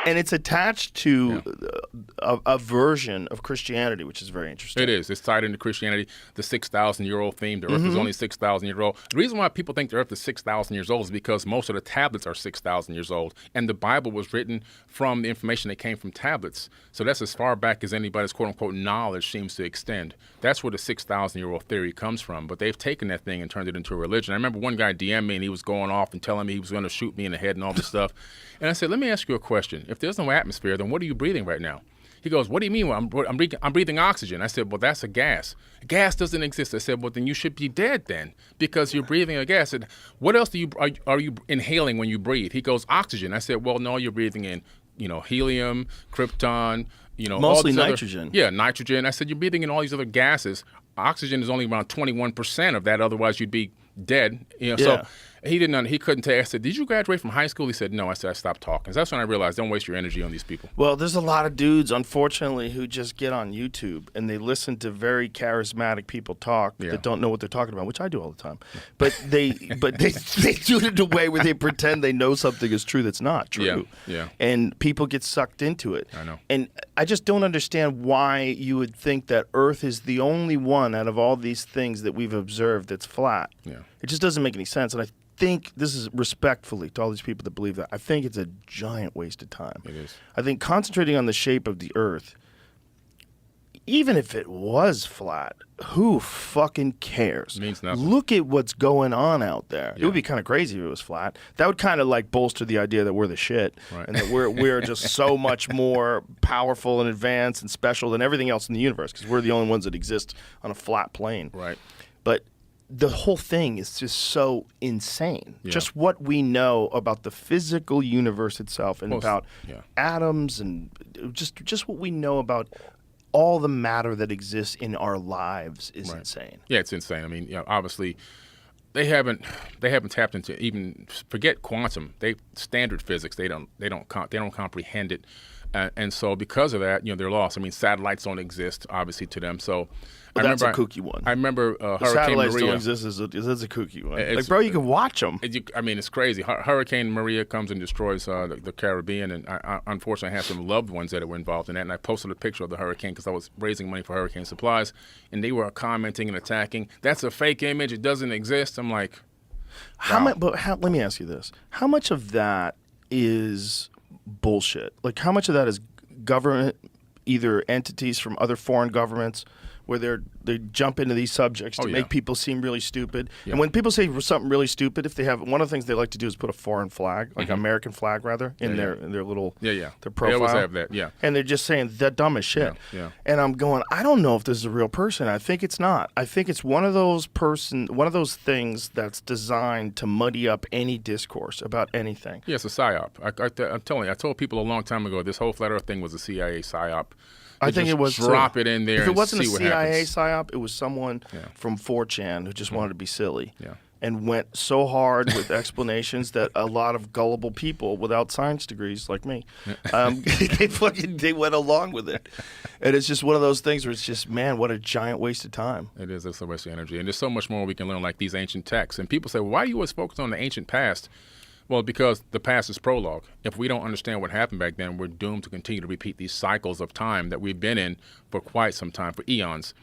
And it's attached to a version of Christianity, which is very interesting. It is. It's tied into Christianity, the 6,000-year-old theme. The Earth is only 6,000 years old. The reason why people think the Earth is 6,000 years old is because most of the tablets are 6,000 years old, and the Bible was written from the information that came from tablets. So that's as far back as anybody's quote-unquote knowledge seems to extend. That's where the 6,000-year-old theory comes from. But they've taken that thing and turned it into a religion. I remember one guy DM'd me, and he was going off and telling me he was going to shoot me in the head and all this stuff. And I said, let me ask you a question. If there's no atmosphere, then what are you breathing right now? He goes, what do you mean? Well, I'm breathing oxygen. I said, well, that's a gas. Gas doesn't exist. I said, well, then you should be dead then because you're breathing a gas. I said, what else are you inhaling when you breathe? He goes, oxygen. I said, well, no, you're breathing in, helium, krypton, mostly nitrogen. Nitrogen. I said, you're breathing in all these other gases. Oxygen is only around 21% of that. Otherwise, you'd be dead. So he couldn't tell. I said, did you graduate from high school? He said, no. I said, I stopped talking. So that's when I realized, don't waste your energy on these people. Well, there's a lot of dudes, unfortunately, who just get on YouTube and they listen to very charismatic people talk that don't know what they're talking about, which I do all the time. But they do it in a way where they pretend they know something is true that's not true. Yeah. And people get sucked into it. I know. And I just don't understand why you would think that Earth is the only one out of all these things that we've observed that's flat. Yeah. It just doesn't make any sense. And I think this is respectfully to all these people that believe that. I think it's a giant waste of time. It is. I think concentrating on the shape of the Earth, even if it was flat, who fucking cares? It means nothing. Look at what's going on out there. Yeah. It would be kind of crazy if it was flat. That would kind of like bolster the idea that we're the shit and that we're just so much more powerful and advanced and special than everything else in the universe because we're the only ones that exist on a flat plane. Right. But the whole thing is just so insane. Yeah. Just what we know about the physical universe itself and about atoms and just what we know about all the matter that exists in our lives is insane. Yeah, it's insane. I mean, obviously they haven't tapped into even forget quantum. Standard physics. They don't comprehend it. And so because of that, they're lost. I mean, satellites don't exist, obviously, to them. So that's a kooky one. I remember Hurricane satellites Maria. Don't exist is a kooky one. Like, bro, you can watch them. I mean, it's crazy. Hurricane Maria comes and destroys the Caribbean, and I unfortunately have some loved ones that were involved in that. And I posted a picture of the hurricane because I was raising money for hurricane supplies, and they were commenting and attacking. That's a fake image. It doesn't exist. I'm like, wow. Let me ask you this: how much of that is bullshit? Like, how much of that is government, either entities from other foreign governments, where they jump into these subjects to make people seem really stupid. And when people say something really stupid, if they have one of the things they like to do is put a foreign flag, like an American flag rather, in their little their profile. They always have that, And they're just saying that dumb as shit. And I'm going, I don't know if this is a real person. I think it's not. I think it's one of those things that's designed to muddy up any discourse about anything. Yeah, it's a psyop. I'm telling you, I told people a long time ago this whole flat Earth thing was a CIA psyop. I think it was drop it in there. If it wasn't and a see what CIA happens. psyop, it was someone from 4chan who just wanted to be silly, Yeah. and went so hard with explanations that a lot of gullible people without science degrees like me, they went along with it, and it's just one of those things where it's just, man, what a giant waste of time. It is. It's a waste of energy, and there's so much more we can learn, like these ancient texts. And people say, well, why do you always focus on the ancient past? Well, because the past is prologue. If we don't understand what happened back then, we're doomed to continue to repeat these cycles of time that we've been in for quite some time, for eons.